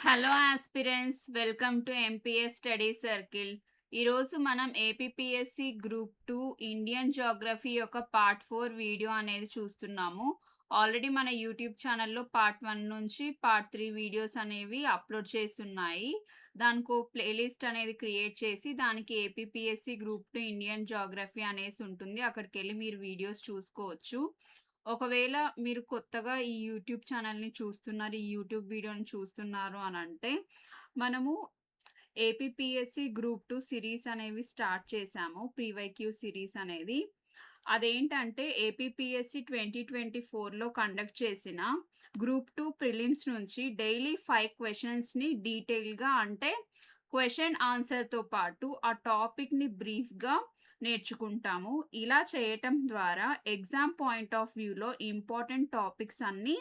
Hello aspirants, welcome to MPS study circle. ఈరోజు మనం APPSC group 2 Indian geography యొక్క part 4 video అనేది చూస్తున్నాము. ఆల్రెడీ మన యూట్యూబ్ ఛానల్లో పార్ట్ 1 నుంచి పార్ట్ 3 వీడియోస్ అనేవి అప్లోడ్ చేస్తున్నాయి. దానికో ప్లేలిస్ట్ అనేది క్రియేట్ చేసి దానికి ఏపీపీఎస్సి గ్రూప్ 2 ఇండియన్ జోగ్రఫీ అనేసి ఉంటుంది. అక్కడికి వెళ్ళి మీరు వీడియోస్ చూసుకోవచ్చు. ఒకవేళ మీరు కొత్తగా ఈ యూట్యూబ్ ఛానల్‌ని చూస్తున్నారు, ఈ యూట్యూబ్ వీడియోని చూస్తున్నారు అనంటే, మనము ఏపీపీఎస్సి గ్రూప్ 2 సిరీస్ అనేవి స్టార్ట్ చేశాము. ప్రీవైక్యూ సిరీస్ అనేది. అదేంటంటే ఏపీపీఎస్సి 2024లో కండక్ట్ చేసిన గ్రూప్ 2 ప్రిలిమ్స్ నుంచి డైలీ 5 క్వెషన్స్‌ని డీటెయిల్‌గా అంటే క్వెషన్ ఆన్సర్‌తో పాటు ఆ టాపిక్‌ని బ్రీఫ్‌గా నేర్చుకుంటాము. ఇలా చేయటం ద్వారా ఎగ్జామ్ పాయింట్ ఆఫ్ వ్యూలో ఇంపార్టెంట్ టాపిక్స్ అన్నీ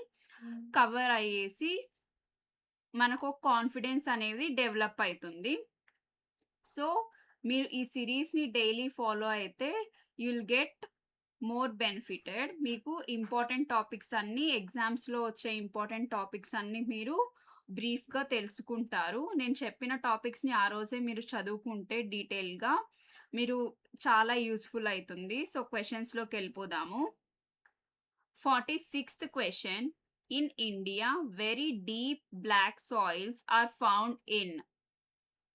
కవర్ అయ్యేసి మనకు కాన్ఫిడెన్స్ అనేది డెవలప్ అయితుంది. సో, మీరు ఈ సిరీస్‌ని డైలీ ఫాలో అయితే యుల్ గెట్ మోర్ బెనిఫిటెడ్. మీకు ఇంపార్టెంట్ టాపిక్స్ అన్నీ ఎగ్జామ్స్‌లో వచ్చే ఇంపార్టెంట్ టాపిక్స్ అన్నీ మీరు బ్రీఫ్‌గా తెలుసుకుంటారు. నేను చెప్పిన టాపిక్స్‌ని ఆ రోజే మీరు చదువుకుంటే డీటెయిల్‌గా మీరు చాలా యూజ్‌ఫుల్ అయితుంది. సో, క్వెషన్స్‌లోకెళ్ళిపోదాము. 46th question. In India very deep black soils are found in.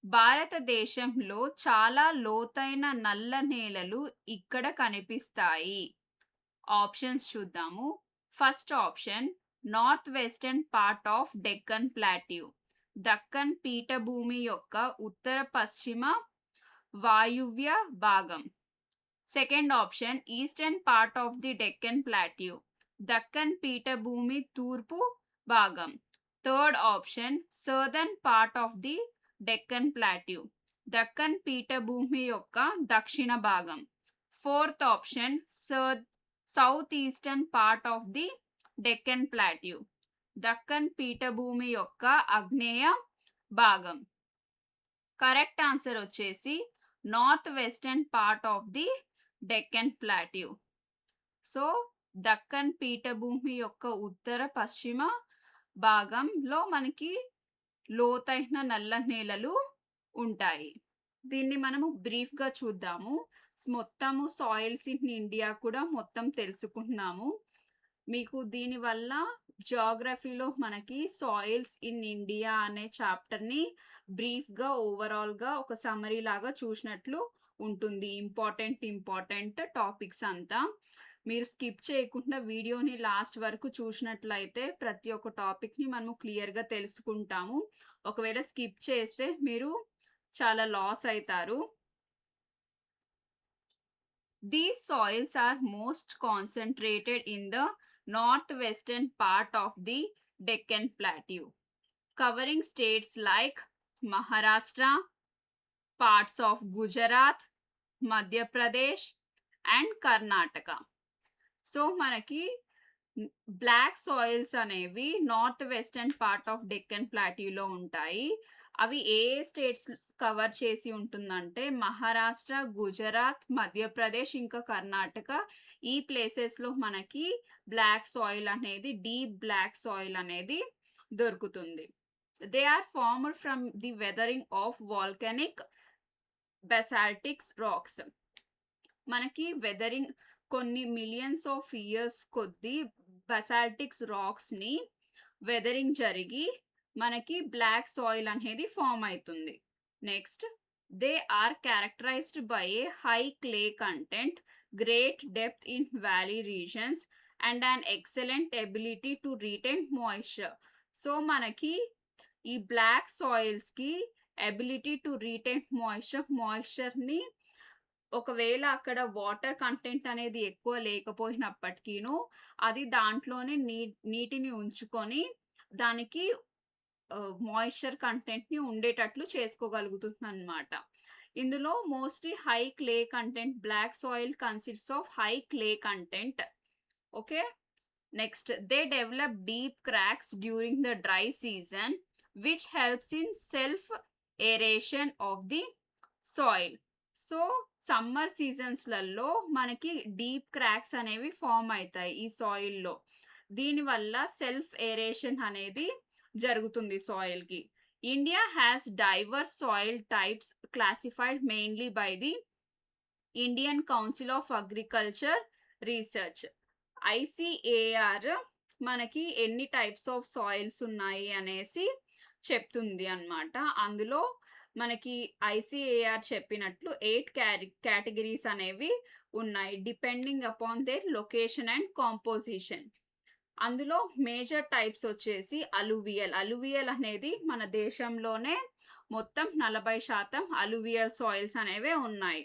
భారతదేశంలో చాలా లోతైన నల్ల నేలలు ఇక్కడ కనిపిస్తాయి. ఆప్షన్స్ చూద్దాము. First option north western part of Deccan plateau. Deccan పీఠభూమి యొక్క ఉత్తర పశ్చిమ వాయువ్య భాగం. Second option eastern part of the Deccan plateau. Deccan పీఠభూమి తూర్పు భాగం. Third option southern part of the Deccan plateau. Deccan పీఠభూమి యొక్క దక్షిణ భాగం. Fourth option south eastern part of the Deccan plateau. Deccan పీఠభూమి యొక్క ఆగ్నేయ భాగం. కరెక్ట్ ఆన్సర్ వచ్చేసి north western part of the Deccan plateau. So, Deccan పీఠభూమి యొక్క ఉత్తర పశ్చిమ భాగంలో మనకి లోతైన నల్ల నేలలు ఉంటాయి. దీన్ని మనము బ్రీఫ్‌గా చూద్దాము. మొత్తము సాయిల్స్ ఇన్ ఇండియా కూడా మొత్తం తెలుసుకుందాము. మీకు దీనివల్ల జియోగ్రఫీలో మనకి సాయిల్స్ ఇన్ ఇండియా అనే చాప్టర్‌ని బ్రీఫ్‌గా ఓవరాల్‌గా ఒక సమ్మరీ లాగా చూసినట్లు ఉంటుంది. ఇంపార్టెంట్ టాపిక్స్ అంతా. మీరు స్కిప్ చేయకుండా వీడియోని లాస్ట్ వరకు చూసినట్లయితే ప్రతి ఒక్క టాపిక్‌ని మనము క్లియర్‌గా తెలుసుకుంటాము. ఒకవేళ స్కిప్ చేస్తే మీరు చాలా లాస్ అయితారు. These soils are most concentrated in the northwestern part of the Deccan Plateau, covering states like Maharashtra, parts of Gujarat, Madhya Pradesh, and Karnataka. So, మనకి బ్లాక్ సాయిల్స్ అనేవి north western part of Deccan ప్లాట్యూలో ఉంటాయి. అవి ఏ states cover చేసి ఉంటుందంటే మహారాష్ట్ర, గుజరాత్, మధ్యప్రదేశ్ ఇంకా కర్ణాటక. ఈ ప్లేసెస్‌లో మనకి బ్లాక్ సాయిల్ అనేది డీప్ బ్లాక్ సాయిల్ అనేది దొరుకుతుంది. They are formed from the weathering of volcanic basaltic rocks. మనకి వెదరింగ్ కొన్ని మిలియన్స్ ఆఫ్ ఇయర్స్ కొద్దీ బసాల్టిక్స్ రాక్స్‌ని వెదరింగ్ జరిగి మనకి బ్లాక్ సాయిల్ అనేది ఫార్మ్ అయితుంది. Next, they are characterized by a high clay content, great depth in valley regions and an excellent ability to retain moisture. So, మనకి ఈ black సాయిల్స్‌కి ability to retain మాయిశ్చర్‌ని ఒకవేళ అక్కడ వాటర్ కంటెంట్ అనేది ఎక్కువ లేకపోయినప్పటికీను అది దాంట్లోనే నీటిని ఉంచుకొని దానికి మాయిశ్చర్ కంటెంట్‌ని ఉండేటట్లు చేసుకోగలుగుతుందన్నమాట. ఇందులో mostly high clay content black soil consists of high clay content. Okay. Next, they develop deep cracks during the dry season which helps in self aeration of the soil. So, summer సీజన్స్‌లలో మనకి deep cracks అనేవి form అయితాయి ఈ సాయిల్‌లో. దీనివల్ల self aeration అనేది జరుగుతుంది సాయిల్‌కి. India has diverse soil types classified mainly by the Indian Council of Agriculture Research. ICAR మనకి ఎన్ని టైప్స్ ఆఫ్ సాయిల్స్ ఉన్నాయి అనేసి చెప్తుంది అన్నమాట. అందులో మనకి ఐసీఏఆర్ చెప్పినట్లు 8 కేటగిరీస్ అనేవి ఉన్నాయి depending upon there location and composition. అందులో మేజర్ టైప్స్ వచ్చేసి అలువియల్ అనేది మన దేశంలోనే మొత్తం 40% అలువియల్ సాయిల్స్ అనేవే ఉన్నాయి.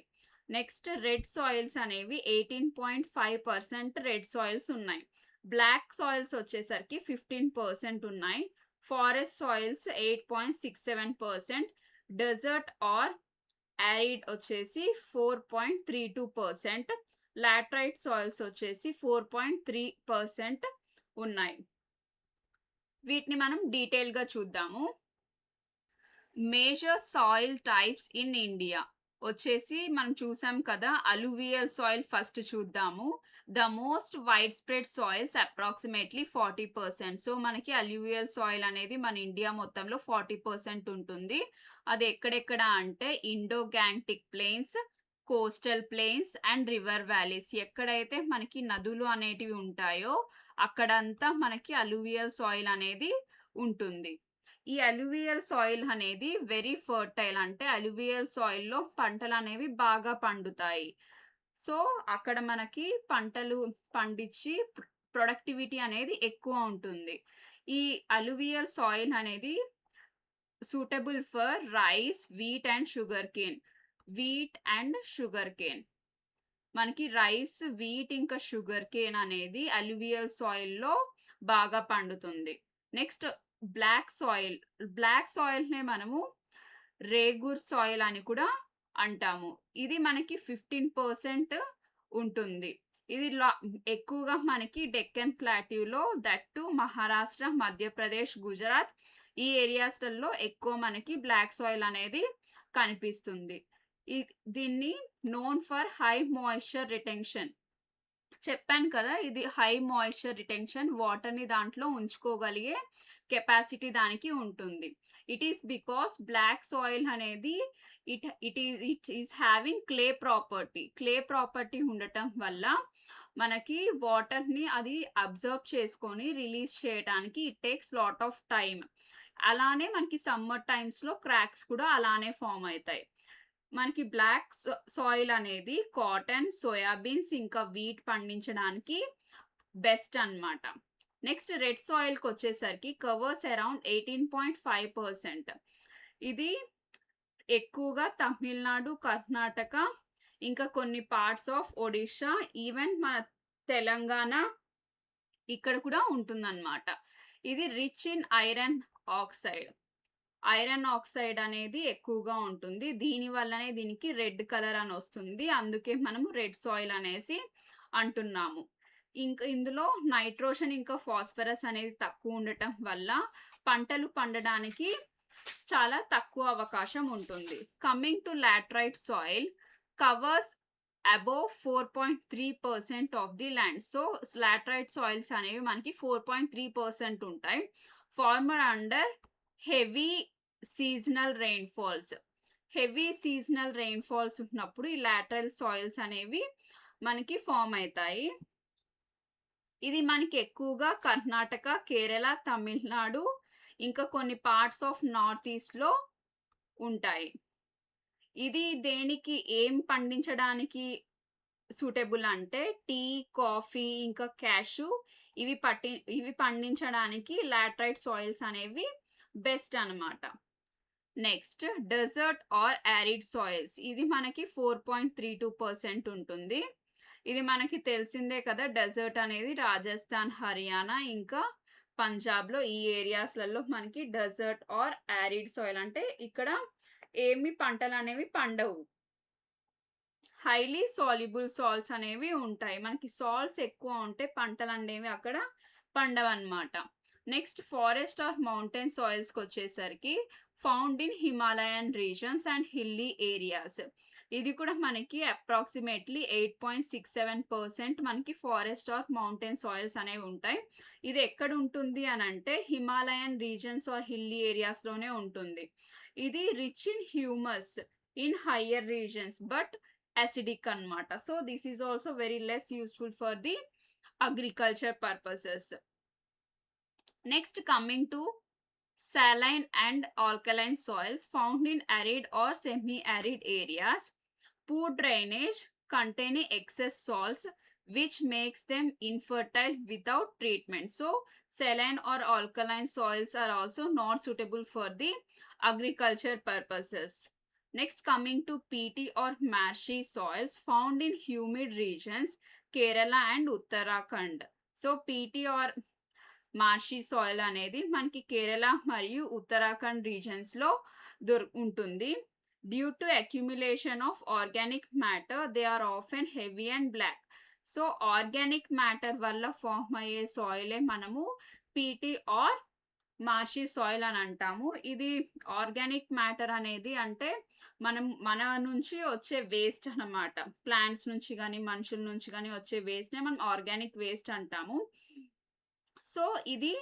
నెక్స్ట్ రెడ్ సాయిల్స్ అనేవి 18.5% రెడ్ సాయిల్స్ ఉన్నాయి. బ్లాక్ సాయిల్స్ వచ్చేసరికి 15% ఉన్నాయి. Forest soils 8.67%, desert or arid వచ్చేసి 4.32%, లాటరైట్ సాయిల్స్ వచ్చేసి 4.3% ఉన్నాయి. వీటిని మనం డీటెయిల్గా చూద్దాము. Major soil types in India వచ్చేసి మనం చూసాం కదా, అలువియల్ సాయిల్ ఫస్ట్ చూద్దాము. The most wide spread soils approximately 40%. So మనకి అలువియల్ సాయిల్ అనేది మన ఇండియా మొత్తంలో 40% ఉంటుంది. అది ఎక్కడెక్కడ అంటే Indo Gangetic plains, coastal plains and river valleys. ఎక్కడైతే మనకి నదులు అనేటివి ఉంటాయో అక్కడంతా మనకి అలువియల్ సాయిల్ అనేది ఉంటుంది. ఈ అలువియల్ సాయిల్ అనేది వెరీ ఫర్టైల్, అంటే అలువియల్ సాయిల్లో పంటలు అనేవి బాగా పండుతాయి. సో అక్కడ మనకి పంటలు పండించి ప్రొడక్టివిటీ అనేది ఎక్కువ ఉంటుంది. ఈ అలువియల్ సాయిల్ అనేది suitable for rice, wheat and sugar cane. మనకి రైస్, వీట్ ఇంకా షుగర్ కేన్ అనేది అలువియల్ సాయిల్లో బాగా పండుతుంది. నెక్స్ట్ బ్లాక్ సాయిల్నే మనము రేగూర్ సాయిల్ అని కూడా అంటాము. ఇది మనకి 15% ఉంటుంది. ఇది ఎక్కువగా మనకి డెక్కన్ ప్లాట్యూలో, దట్టు మహారాష్ట్ర, మధ్యప్రదేశ్, గుజరాత్ ఈ ఏరియాస్లలో ఎక్కువ మనకి బ్లాక్ సాయిల్ అనేది కనిపిస్తుంది. దీన్ని known for high moisture retention. చెప్పాను కదా, ఇది హై మాయిశ్చర్ రిటెన్షన్, వాటర్ని దాంట్లో ఉంచుకోగలిగే కెపాసిటీ దానికి ఉంటుంది. It is because black soil అనేది it is having clay property ఉండటం వల్ల మనకి వాటర్ని అది అబ్జర్వ్ చేసుకొని రిలీజ్ చేయడానికి it takes lot of time. అలానే మనకి సమ్మర్ టైమ్స్లో క్రాక్స్ కూడా అలానే ఫామ్ అవుతాయి. మనకి బ్లాక్ సాయిల్ అనేది కాటన్, సోయాబీన్స్ ఇంకా వీట్ పండించడానికి బెస్ట్ అన్నమాట. నెక్స్ట్ రెడ్ సాయిల్కి వచ్చేసరికి కవర్స్ అరౌండ్ 18.5%. ఇది ఎక్కువగా తమిళనాడు, కర్ణాటక ఇంకా కొన్ని పార్ట్స్ ఆఫ్ ఒడిషా, ఈవెన్ మన తెలంగాణ ఇక్కడ కూడా ఉంటుందన్నమాట. ఇది రిచ్ ఇన్ ఐరన్ ఆక్సైడ్ అనేది ఎక్కువగా ఉంటుంది. దీని వల్లనే దీనికి రెడ్ కలర్ అని వస్తుంది. అందుకే మనము రెడ్ సాయిల్ అనేసి అంటున్నాము. ఇంకా ఇందులో నైట్రోజన్ ఇంకా ఫాస్ఫరస్ అనేది తక్కువ ఉండటం వల్ల పంటలు పండడానికి చాలా తక్కువ అవకాశం ఉంటుంది. Coming to laterite soil covers above 4.3% of the land. So laterite soils అనేవి మనకి 4.3% ఉంటాయి. Formed under heavy seasonal rainfalls ఉన్నప్పుడు ఈ లాటరైల్ సాయిల్స్ అనేవి మనకి ఫామ్ అవుతాయి. ఇది మనకి ఎక్కువగా కర్ణాటక, కేరళ, తమిళనాడు ఇంకా కొన్ని పార్ట్స్ ఆఫ్ నార్త్ ఈస్ట్లో ఉంటాయి. ఇది దేనికి ఏం పండించడానికి సూటబుల్ అంటే టీ, కాఫీ ఇంకా క్యాషు ఇవి పండించడానికి లాటరైట్ సాయిల్స్ అనేవి బెస్ట్ అన్నమాట. Next desert or arid soils. ఇది మనకి 4.32% ఉంటుంది. ఇది మనకి తెలిసిందే కదా, డెజర్ట్ అనేది రాజస్థాన్, హర్యానా ఇంకా పంజాబ్లో ఈ ఏరియాస్లలో మనకి డెజర్ట్ ఆర్ యారిడ్ సాయిల్, అంటే ఇక్కడ ఏమి పంటలు అనేవి పండవు. హైలీ సాల్యుబుల్ సాల్ట్స్ అనేవి ఉంటాయి. మనకి సాల్ట్స్ ఎక్కువ ఉంటే పంటలు అనేవి అక్కడ పండవన్నమాట. నెక్స్ట్ ఫారెస్ట్ ఆర్ మౌంటైన్ సాయిల్స్కి వచ్చేసరికి found in Himalayan reasons and hilly areas. ఇది కూడా మనకి అప్రాక్సిమేట్లీ 8.67% మనకి ఫారెస్ట్ ఆర్ మౌంటైన్ సాయిల్స్ అనేవి ఉంటాయి. ఇది ఎక్కడ ఉంటుంది అని అంటే హిమాలయన్ రీజన్స్ ఆర్ హిల్లీ ఏరియాస్లోనే ఉంటుంది. ఇది rich in humus in higher regions but acidic అన్నమాట. So this is also very less useful for the agriculture purposes. Next, coming to saline and alkaline soils found in arid or semi-arid areas. Poor drainage containing excess salts which makes them infertile without treatment. So saline or alkaline soils are also not suitable for the agriculture purposes. Next, coming to peaty or marshy soils found in humid regions, Kerala and Uttarakhand. So peaty or marshy soil అనేది మనకి కేరళ మరియు Uttarakhand regions లో ఉంటుంది. Due to accumulation of organic matter they are often heavy and black. So organic matter వల్ల form అయ్యే సాయిలే మనము PT are marshy soil అని అంటాము. ఇది ఆర్గానిక్ మ్యాటర్ అనేది అంటే మన నుంచి వచ్చే వేస్ట్ అన్నమాట. ప్లాంట్స్ నుంచి కానీ మనుషుల నుంచి కానీ వచ్చే వేస్ట్నే మనం ఆర్గానిక్ వేస్ట్ అంటాము. సో ఇది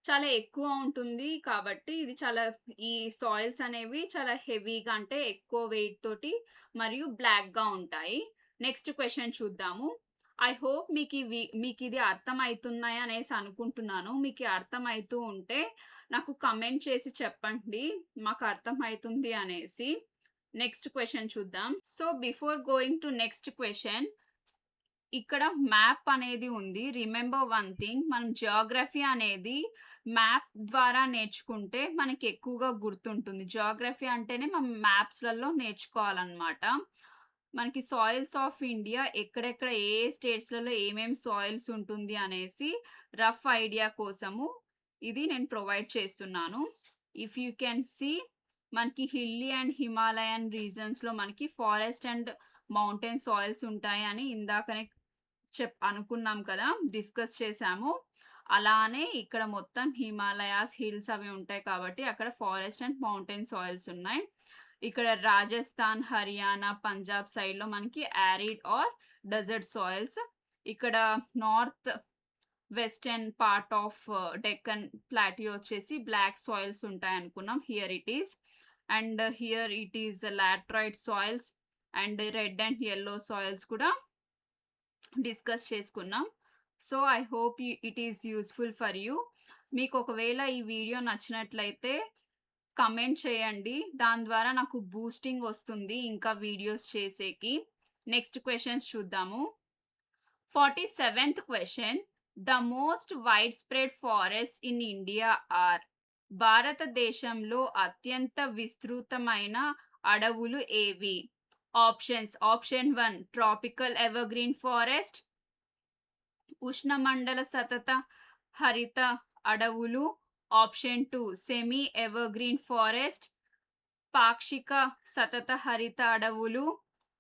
చాలా ఎక్కువ ఉంటుంది కాబట్టి ఇది చాలా ఈ సాయిల్స్ అనేవి చాలా హెవీగా అంటే ఎక్కువ వెయిట్ తోటి మరియు బ్లాక్గా ఉంటాయి. నెక్స్ట్ క్వశ్చన్ చూద్దాము. ఐ హోప్ మీకు ఇది అర్థమవుతున్నాయి అనేసి అనుకుంటున్నాను. మీకు అర్థమవుతూ ఉంటే నాకు కమెంట్ చేసి చెప్పండి మాకు అర్థమవుతుంది అనేసి. నెక్స్ట్ క్వశ్చన్ చూద్దాం. So before going to next question, ఇక్కడ మ్యాప్ అనేది ఉంది. రిమెంబర్ వన్ థింగ్, మనం జియోగ్రఫీ అనేది మ్యాప్ ద్వారా నేర్చుకుంటే మనకి ఎక్కువగా గుర్తుంటుంది. జియోగ్రఫీ అంటేనే మనం మ్యాప్స్లలో నేర్చుకోవాలన్నమాట. మనకి సాయిల్స్ ఆఫ్ ఇండియా ఎక్కడెక్కడ ఏ స్టేట్స్లలో ఏమేమి సాయిల్స్ ఉంటుంది అనేసి రఫ్ ఐడియా కోసము ఇది నేను ప్రొవైడ్ చేస్తున్నాను. ఇఫ్ యూ కెన్ సీ, మనకి హిల్లీ అండ్ హిమాలయన్ రీజన్స్లో మనకి ఫారెస్ట్ అండ్ మౌంటైన్ సాయిల్స్ ఉంటాయి అని ఇందాకనే అనుకున్నాం కదా, డిస్కస్ చేసాము. అలానే ఇక్కడ మొత్తం హిమాలయాస్ హిల్స్ అవి ఉంటాయి కాబట్టి అక్కడ ఫారెస్ట్ అండ్ మౌంటైన్ సాయిల్స్ ఉన్నాయి. ఇక్కడ రాజస్థాన్, హర్యానా, పంజాబ్ సైడ్లో మనకి యారిడ్ ఆర్ డెజర్ట్ సాయిల్స్. ఇక్కడ north western part of Deccan plateau వచ్చేసి బ్లాక్ సాయిల్స్ ఉంటాయి అనుకున్నాం. Here it is. And here it is laterite soils and red and yellow soils కూడా డిస్కస్ చేసుకున్నాం. So I hope it is useful for you. మీకు ఒకవేళ ఈ video నచ్చినట్లయితే comment చేయండి. దాని ద్వారా నాకు బూస్టింగ్ వస్తుంది ఇంకా వీడియోస్ చేసేకి. నెక్స్ట్ క్వశ్చన్స్ చూద్దాము. 47th question, the most widespread forest in India are. భారతదేశంలో అత్యంత విస్తృతమైన అడవులు ఏవి? Options. Option 1 tropical evergreen forest, ఉష్ణమండల సతత హరిత అడవులు. ఆప్షన్ 2 సెమీ ఎవర్గ్రీన్ ఫారెస్ట్, పాక్షిక సతత హరిత అడవులు.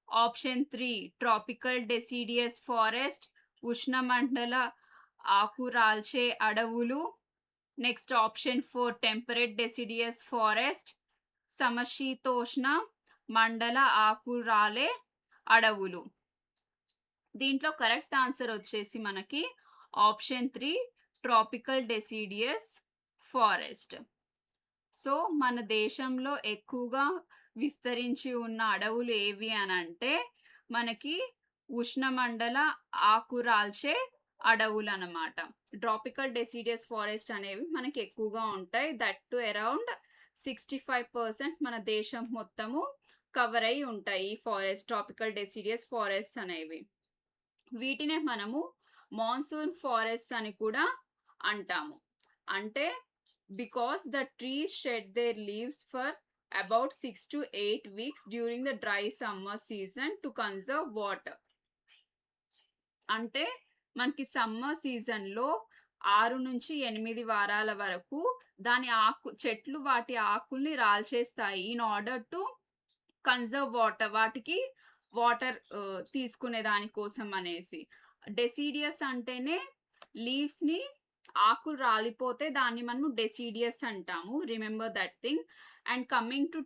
ఆప్షన్ 3 ట్రాపికల్ డెసిడియస్ ఫారెస్ట్, ఉష్ణమండల ఆకురాల్చే అడవులు. Next option 4 temperate deciduous forest, సమశీతోష్ణ మండల ఆకురాలే అడవులు. దీంట్లో కరెక్ట్ ఆన్సర్ వచ్చేసి మనకి option 3 tropical deciduous forest. So మన దేశంలో ఎక్కువగా విస్తరించి ఉన్న అడవులు ఏవి అని అంటే మనకి ఉష్ణమండల ఆకురాల్చే అడవులు అన్నమాట. ట్రాపికల్ డెసిడియస్ ఫారెస్ట్ అనేవి మనకి ఎక్కువగా ఉంటాయి. దట్ టు అరౌండ్ 65% మన దేశం మొత్తము కవర్ అయి ఉంటాయి ఈ ఫారెస్ట్, ట్రాపికల్ డెసిడియస్ ఫారెస్ట్ అనేవి. వీటినే మనము మాన్సూన్ ఫారెస్ట్ అని కూడా అంటాము. అంటే because the trees shed their leaves for about 6 to 8 weeks during the dry summer season to conserve water. అంటే మనకి సమ్మర్ సీజన్లో 6 నుంచి 8 వారాల వరకు దాని చెట్లు వాటి ఆకుల్ని రాల్చేస్తాయి in order to conserve water, వాటికి వాటర్ తీసుకునే దానికోసం అనేసి. డెసిడియస్ అంటేనే లీవ్స్ని ఆకులు రాలిపోతే దాన్ని మనం డెసిడియస్ అంటాము. Remember that thing. And coming to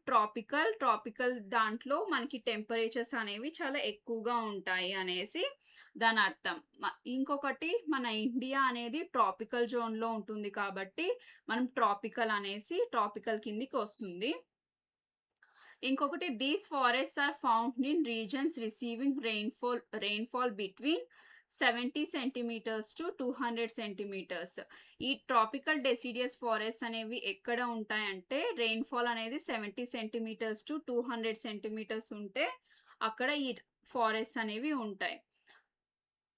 tropical దాంట్లో మనకి టెంపరేచర్స్ అనేవి చాలా ఎక్కువగా ఉంటాయి అనేసి దాని అర్థం. ఇంకొకటి మన ఇండియా అనేది ట్రాపికల్ జోన్‌లో ఉంటుంది కాబట్టి మనం ట్రాపికల్ కిందికి వస్తుంది. ఇంకొకటి these forests are found in regions receiving rainfall between 70 centimetres to 200 centimetres. ఈ ట్రాపికల్ డెసిడియస్ ఫారెస్ట్స్ అనేవి ఎక్కడ ఉంటాయంటే రెయిన్‌ఫాల్ అనేది 70 సెంటీమీటర్స్ టు 200 సెంటీమీటర్స్ ఉంటే అక్కడ ఈ ఫారెస్ట్స్ అనేవి ఉంటాయి.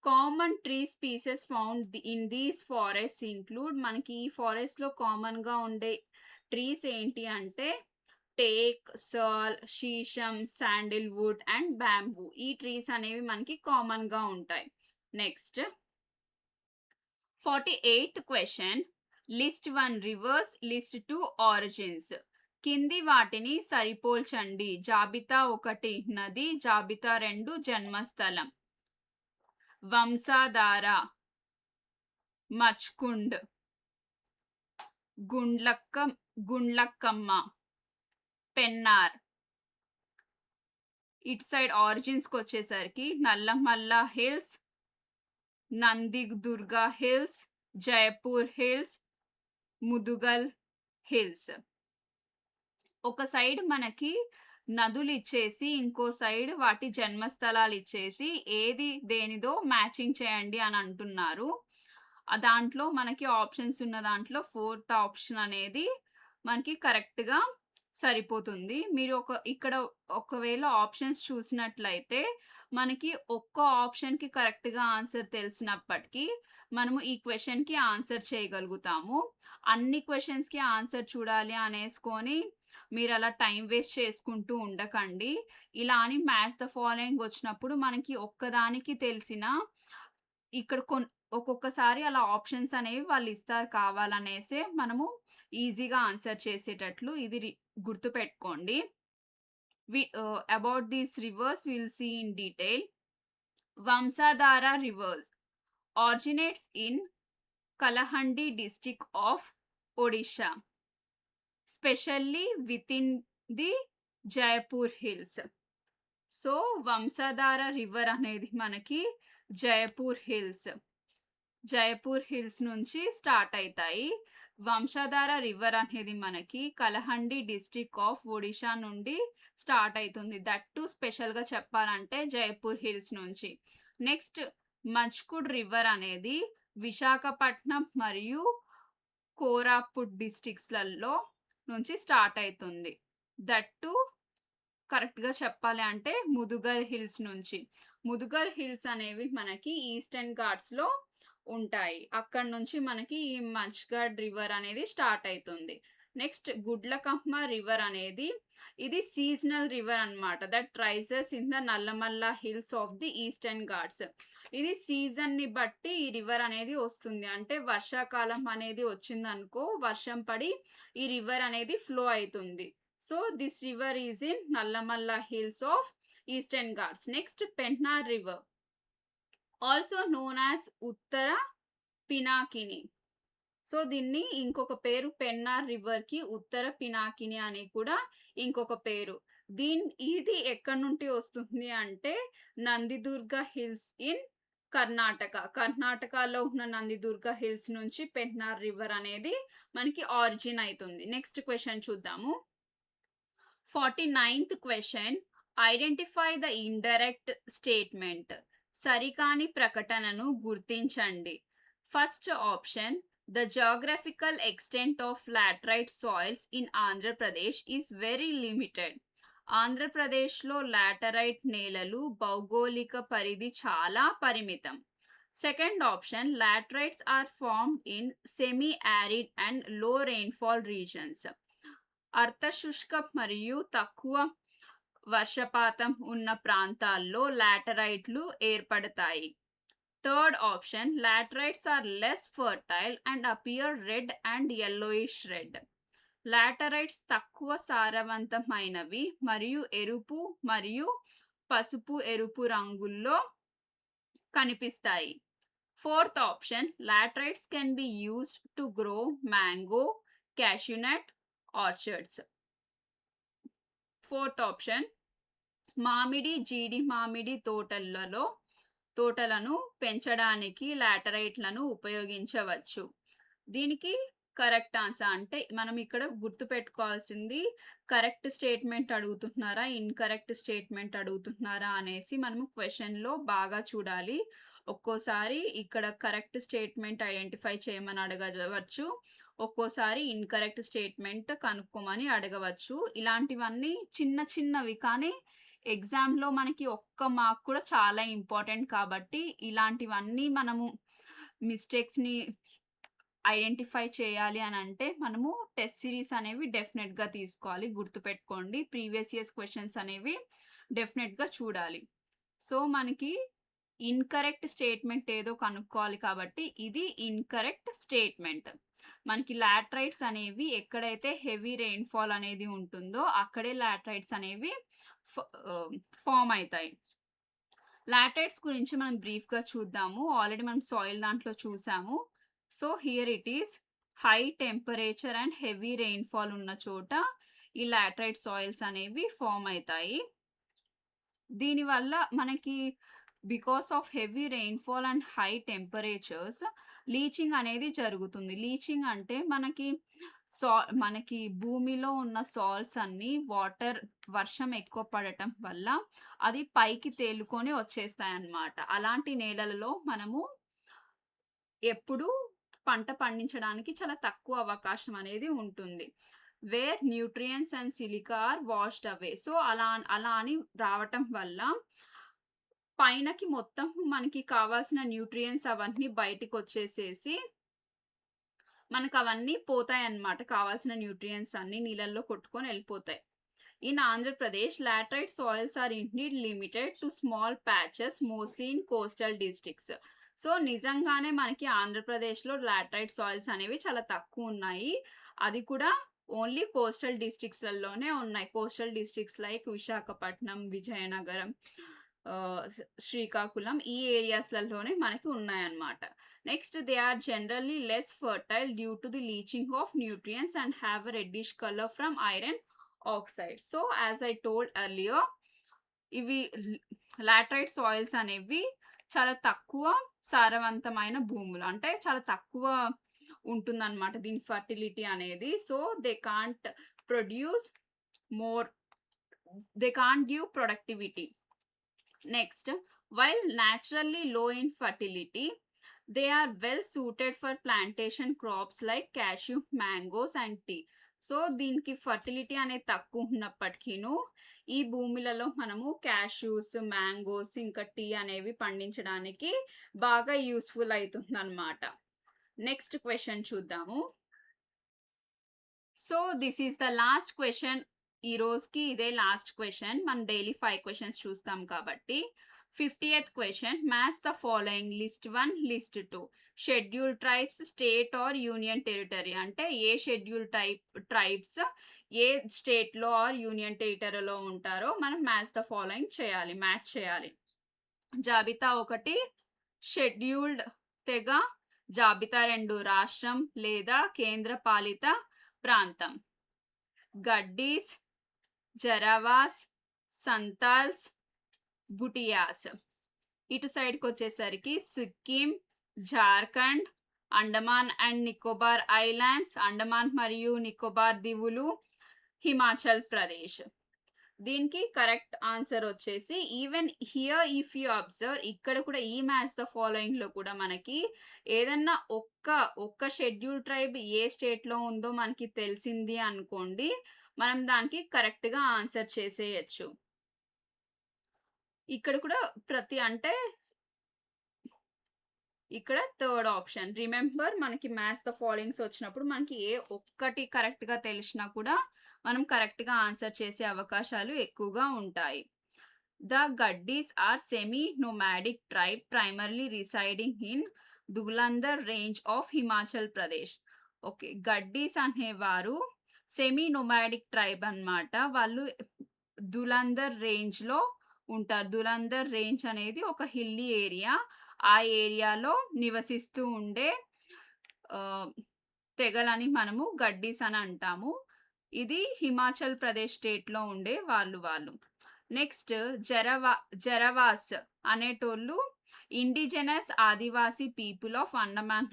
Common tree species found in these forests include మనకి ఈ ఫారెస్ట్‌లో కామన్‌గా ఉండే ట్రీస్ ఏంటి అంటే టేక్, సర్ల్, శీశం, శాండిల్‌వుడ్ అండ్ బ్యాంబూ. ఈ ట్రీస్ అనేవి మనకి కామన్‌గా ఉంటాయి. Next 48th question. List 1 reverse, list 2 origins. కింది వాటిని సరిపోల్చండి. జాబితా 1 నది, జాబితా 2 జన్మస్థలం. వంశధార, మచ్కుండ్, గుండ్లక్కమ్మ, పెన్నార్. ఇటు సైడ్ ఆరిజిన్స్కి వచ్చేసరికి Nallamala hills, Nandidurg hills, Jeypore hills, Mudugal hills. ఒక సైడ్ మనకి నదులు ఇచ్చేసి ఇంకో సైడ్ వాటి జన్మస్థలాలు ఇచ్చేసి ఏది దేనిదో మ్యాచింగ్ చేయండి అని అంటున్నారు. దాంట్లో మనకి ఆప్షన్స్ ఉన్న దాంట్లో 4th ఆప్షన్ అనేది మనకి కరెక్ట్‌గా సరిపోతుంది. మీరు ఇక్కడ ఒకవేళ ఆప్షన్స్ చూసినట్లయితే మనకి ఒక్క ఆప్షన్‌కి కరెక్ట్‌గా ఆన్సర్ తెలిసినప్పటికీ మనము ఈ క్వెషన్‌కి ఆన్సర్ చేయగలుగుతాము. అన్ని క్వెషన్స్‌కి ఆన్సర్ చూడాలి అనేసుకొని మీరలా టైమ్ వేస్ట్ చేసుకుంటూ ఉండకండి. ఇలా అని మ్యాచ్ ద ఫాలోయింగ్ వచ్చినప్పుడు మనకి ఒక్కదానికి తెలిసినా ఇక్కడ ఒక్కొక్కసారి అలా ఆప్షన్స్ అనేవి వాళ్ళు ఇస్తారు కావాలనేసే మనము ఈజీగా ఆన్సర్ చేసేటట్లు. ఇది గుర్తుపెట్టుకోండి. About these rivers will see in detail. Vamsadhara rivers originates in Kalahandi district of Odisha, specially within the Jaipur hills. So Vamsadhara river అనేది మనకి జయపూర్ హిల్స్ నుంచి స్టార్ట్ అవుతాయి. వంశధార రివర్ అనేది మనకి కలహండి డిస్ట్రిక్ట్ ఆఫ్ ఒడిషా నుండి స్టార్ట్ అవుతుంది. దట్ టు స్పెషల్‌గా చెప్పాలంటే జయపూర్ హిల్స్ నుంచి. నెక్స్ట్ మచ్కుడ్ రివర్ అనేది విశాఖపట్నం మరియు కోరాపుట్ డిస్ట్రిక్ట్స్‌లలో నుంచి స్టార్ట్ అవుతుంది. దట్ టు కరెక్ట్‌గా చెప్పాలి అంటే ముదుగల్ హిల్స్ నుంచి. ముదుగల్ హిల్స్ అనేవి మనకి ఈస్టర్న్ ఘాట్స్‌లో ఉంటాయి. అక్కడి నుంచి మనకి ఈ మచ్గఢ్ రివర్ అనేది స్టార్ట్ అవుతుంది. నెక్స్ట్ గుడ్లకమ్మ రివర్ అనేది ఇది సీజనల్ రివర్ అన్నమాట. That rises in the Nallamala hills of the Eastern Ghats. ఇది సీజన్‌ని బట్టి ఈ రివర్ అనేది వస్తుంది. అంటే వర్షాకాలం అనేది వచ్చిందనుకో వర్షం పడి ఈ రివర్ అనేది ఫ్లో అవుతుంది. So this river is in Nallamala hills of Eastern Ghats. Next Pennar river also known as Uttara Pinakini. సో దీన్ని ఇంకొక పేరు పెన్నార్ రివర్‌కి ఉత్తర పినాకిని అని కూడా ఇంకొక పేరు. ఇది ఎక్కడి నుండి వస్తుంది అంటే నందిదుర్గ హిల్స్ ఇన్ కర్ణాటకలో ఉన్న నందిదుర్గ హిల్స్ నుంచి పెన్నార్ రివర్ అనేది మనకి ఆరిజిన్ అవుతుంది. నెక్స్ట్ క్వెషన్ చూద్దాము. 49th question. Identify the indirect statement. సరికాని ప్రకటనను గుర్తించండి. First option the geographical extent of laterite soils in Andhra Pradesh is very limited. ఆంధ్రప్రదేశ్లో లాటరైట్ నేలలు భౌగోళిక పరిధి చాలా పరిమితం. Second option laterites are formed in semi arid and low rainfall regions. అర్ధశుష్క మరియు తక్కువ వర్షపాతం ఉన్న ప్రాంతాల్లో లాటరైట్లు ఏర్పడతాయి. Third option laterites are less fertile and appear red and yellowish red. Laterites తక్కువ సారవంతమైనవి మరియు ఎరుపు మరియు పసుపు ఎరుపు రంగుల్లో కనిపిస్తాయి. Fourth option laterites can be used to grow mango, cashewnut orchards. Fourth option మామిడి, జీడి మామిడి తోటలను పెంచడానికి లాటరైట్‌లను ఉపయోగించవచ్చు. దీనికి కరెక్ట్ ఆన్సర్ అంటే మనం ఇక్కడ గుర్తుపెట్టుకోవాల్సింది కరెక్ట్ స్టేట్‌మెంట్ అడుగుతున్నారా? ఇన్‌కరెక్ట్ స్టేట్‌మెంట్ అడుగుతున్నారా? అనేసి మనము క్వెషన్‌లో బాగా చూడాలి. ఒక్కోసారి ఇక్కడ కరెక్ట్ స్టేట్‌మెంట్ ఐడెంటిఫై చేయమని అడగవచ్చు. ఒక్కోసారి ఇన్‌కరెక్ట్ స్టేట్‌మెంట్ కనుక్కోమని అడగవచ్చు. ఇలాంటివన్నీ చిన్న చిన్నవి కానీ ఎగ్జామ్‌లో మనకి ఒక్క మార్క్ కూడా చాలా ఇంపార్టెంట్ కాబట్టి ఇలాంటివన్నీ మనము మిస్టేక్స్‌ని ఐడెంటిఫై చేయాలి అనంటే మనము టెస్ట్ సీరీస్ అనేవి డెఫినెట్‌గా తీసుకోవాలి. గుర్తుపెట్టుకోండి. ప్రీవియస్ ఇయర్స్ క్వెషన్స్ అనేవి డెఫినెట్‌గా చూడాలి. సో, మనకి ఇన్‌కరెక్ట్ స్టేట్‌మెంట్ ఏదో కనుక్కోవాలి కాబట్టి ఇది ఇన్‌కరెక్ట్ స్టేట్‌మెంట్. మనకి లాటరైట్స్ అనేవి ఎక్కడైతే హెవీ రెయిన్‌ఫాల్ అనేది ఉంటుందో అక్కడే లాటరైట్స్ అనేవి ఫ ఫార్మ్ అయితాయి. లాటరైట్స్ గురించి మనం బ్రీఫ్‌గా చూద్దాము. ఆల్రెడీ మనం సాయిల్ దాంట్లో చూసాము. So, here it is high temperature and heavy rainfall ఉన్న చోట ఈ లాటరైట్ సాయిల్స్ అనేవి ఫార్మ్ అయితాయి. దీనివల్ల మనకి because of heavy rainfall and high temperatures leaching అనేది జరుగుతుంది. లీచింగ్ అంటే మనకి భూమిలో ఉన్న సాల్ట్స్ అన్నీ వర్షం ఎక్కువ పడటం వల్ల అది పైకి తేలుకొని వచ్చేస్తాయన్నమాట. అలాంటి నేలలలో మనము ఎప్పుడూ పంట పండించడానికి చాలా తక్కువ అవకాశం అనేది ఉంటుంది. Where nutrients and silica are washed away. So, అలా అని రావటం వల్ల పైనకి మొత్తం మనకి కావాల్సిన న్యూట్రియంట్స్ అవన్నీ బయటికొచ్చేసేసి మనకవన్నీ పోతాయన్నమాట. కావాల్సిన న్యూట్రియంట్స్ అన్నీ నీళ్ళల్లో కొట్టుకొని ఎళ్ళిపోతాయి. In Andhra Pradesh, laterite soils are indeed limited to small patches, mostly in coastal districts. So, నిజంగానే మనకి ఆంధ్రప్రదేశ్‌లో లాటరైట్ సాయిల్స్ అనేవి చాలా తక్కువున్నాయి. అది కూడా ఓన్లీ కోస్టల్ డిస్ట్రిక్ట్స్‌లలోనే ఉన్నాయి. Coastal districts like Visakhapatnam, Vizianagaram, Srikakulam ఈ ఏరియాస్‌లలోనే మనకి ఉన్నాయన్నమాట. Next they are generally less fertile due to the leaching of nutrients and have a reddish colour from iron oxide. So, as I told earlier ఇవి లాటరైట్ సాయిల్స్ అనేవి చాలా తక్కువ సారవంతమైన భూములు. అంటే చాలా తక్కువ ఉంటుందన్నమాట దీని ఫర్టిలిటీ అనేది. So, produce more they can't give productivity. Next, while naturally low in fertility, they are well suited for plantation crops like cashew, mangoes and tea. So, దీనికి ఫర్టిలిటీ అనేది తక్కువ ఉన్నప్పటికీను ఈ భూములలో మనము క్యాష్యూస్, మ్యాంగోస్ ఇంకా టీ అనేవి పండించడానికి బాగా యూజ్‌ఫుల్ అయితుందన్నమాట. నెక్స్ట్ క్వెషన్ చూద్దాము. So, this is the last question. ఈ రోజుకి ఇదే లాస్ట్ క్వెషన్. మనం డైలీ 5 క్వెషన్స్ చూస్తాం కాబట్టి. 50th question match the following list 1, list 2. Scheduled tribes, state or union territory అంటే ఏ షెడ్యూల్ ట్రైబ్స్ ఏ స్టేట్‌లో ఆర్ యూనియన్ టెరిటరీలో ఉంటారో మనం మ్యాచ్ ద ఫాలోయింగ్ చేయాలి. మ్యాచ్ చేయాలి. జాబితా 1 షెడ్యూల్డ్ తెగ, జాబితా 2 రాష్ట్రం లేదా కేంద్రపాలిత ప్రాంతం. గడ్డీస్, జరావాస్, సంతాల్స్, బుటియాస్. ఇటు సైడ్‌కొచ్చేసరికి సిక్కిం, జార్ఖండ్, అండమాన్ అండ్ నికోబార్ ఐలాండ్స్, అండమాన్ మరియు నికోబార్ దీవులు, హిమాచల్ ప్రదేశ్. దీనికి కరెక్ట్ ఆన్సర్ వచ్చేసి even here if you observe ఇక్కడ కూడా ఈ మ్యాచ్ ద ఫాలోయింగ్‌లో కూడా మనకి ఏదన్నా ఒక్క షెడ్యూల్ ట్రైబ్ ఏ స్టేట్‌లో ఉందో మనకి తెలిసింది అనుకోండి. మనం దానికి కరెక్ట్‌గా ఆన్సర్ చేసేయొచ్చు. ఇక్కడ కూడా ఇక్కడ థర్డ్ ఆప్షన్. రిమెంబర్ మనకి మ్యాచ్ ద ఫాలోయింగ్స్ వచ్చినప్పుడు మనకి ఏ ఒక్కటి కరెక్ట్‌గా తెలిసినా కూడా మనం కరెక్ట్‌గా ఆన్సర్ చేసే అవకాశాలు ఎక్కువగా ఉంటాయి. The Gaddis are semi nomadic tribe primarily residing in Dhauladhar range of Himachal Pradesh. Okay. Gaddis అనేవారు సెమీ నోమాడిక్ ట్రైబ్ అన్నమాట. వాళ్ళు దులందర్ రేంజ్‌లో ఉంటారు. దులందర్ రేంజ్ అనేది ఒక హిల్లీ ఏరియా. ఆ ఏరియాలో నివసిస్తూ ఉండే తెగలని మనము గడ్డీస్ అని అంటాము. ఇది హిమాచల్ ప్రదేశ్ స్టేట్‌లో ఉండే వాళ్ళు. నెక్స్ట్ జరవాస్ అనేటోళ్ళు indigenous Adivasi people of Andaman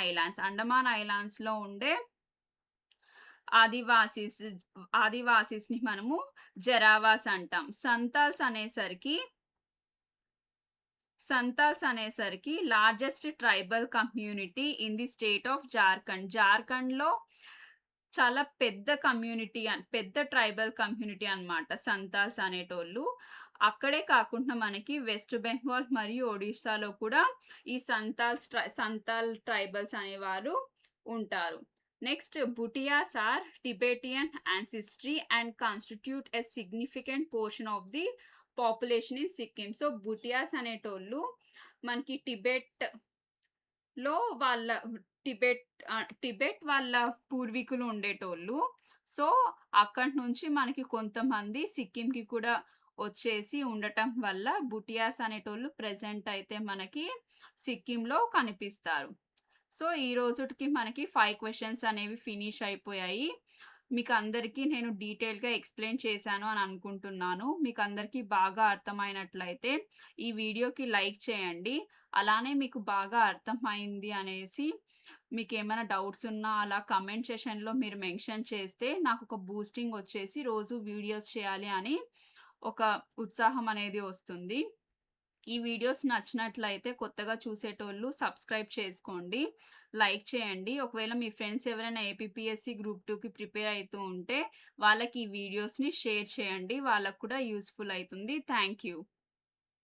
islands. Andaman ఐలాండ్స్‌లో ఉండే ఆదివాసీస్ ఆదివాసీస్‌ని మనము జరావాస్ అంటాం. సంతాల్స్ అనేసరికి largest tribal community in the state of Jharkhand. జార్ఖండ్‌లో చాలా పెద్ద ట్రైబల్ కమ్యూనిటీ అన్నమాట సంతాల్స్ అనేటోళ్ళు. అక్కడే కాకుండా మనకి వెస్ట్ బెంగాల్ మరియు ఒడిస్సాలో కూడా ఈ సంతాల్ ట్రైబల్స్ అనేవారు ఉంటారు. Next Bhutias are Tibetan ancestry and constitute a significant portion of the population in Sikkim. So, Bhutias అనేటోళ్ళు మనకి టిబెట్‌లో వాళ్ళ టిబెట్ వాళ్ళ పూర్వీకులు ఉండేటోళ్ళు. సో, అక్కడి నుంచి మనకి కొంతమంది సిక్కింకి కూడా వచ్చేసి ఉండటం వల్ల భుటియాస్ అనేటోళ్ళు ప్రెజెంట్ అయితే మనకి సిక్కింలో కనిపిస్తారు. సో, ఈ రోజుటికి మనకి 5 క్వెషన్స్ అనేవి ఫినిష్ అయిపోయాయి. మీకందరికీ నేను డీటెయిల్‌గా ఎక్స్‌ప్లెయిన్ చేశాను అని అనుకుంటున్నాను. మీకందరికీ బాగా అర్థమైనట్లయితే ఈ వీడియోకి లైక్ చేయండి. అలానే మీకు బాగా అర్థమైంది అనేసి మీకేమైనా డౌట్స్ ఉన్నా అలా కామెంట్ సెషన్‌లో మీరు మెన్షన్ చేస్తే నాకొక బూస్టింగ్ వచ్చేసి రోజు వీడియోస్ చేయాలి అని ఒక ఉత్సాహం అనేది వస్తుంది. ఈ వీడియోస్ నచ్చినట్లయితే కొత్తగా చూసేటోళ్ళు సబ్స్క్రైబ్ చేసుకోండి. లైక్ చేయండి. ఒకవేళ మీ ఫ్రెండ్స్ ఎవరైనా ఏపీపీఎస్సీ గ్రూప్ 2కి ప్రిపేర్ అయితూ ఉంటే వాళ్ళకి ఈ వీడియోస్‌ని షేర్ చేయండి. వాళ్ళకి కూడా యూజ్‌ఫుల్ అయితుంది. Thank you.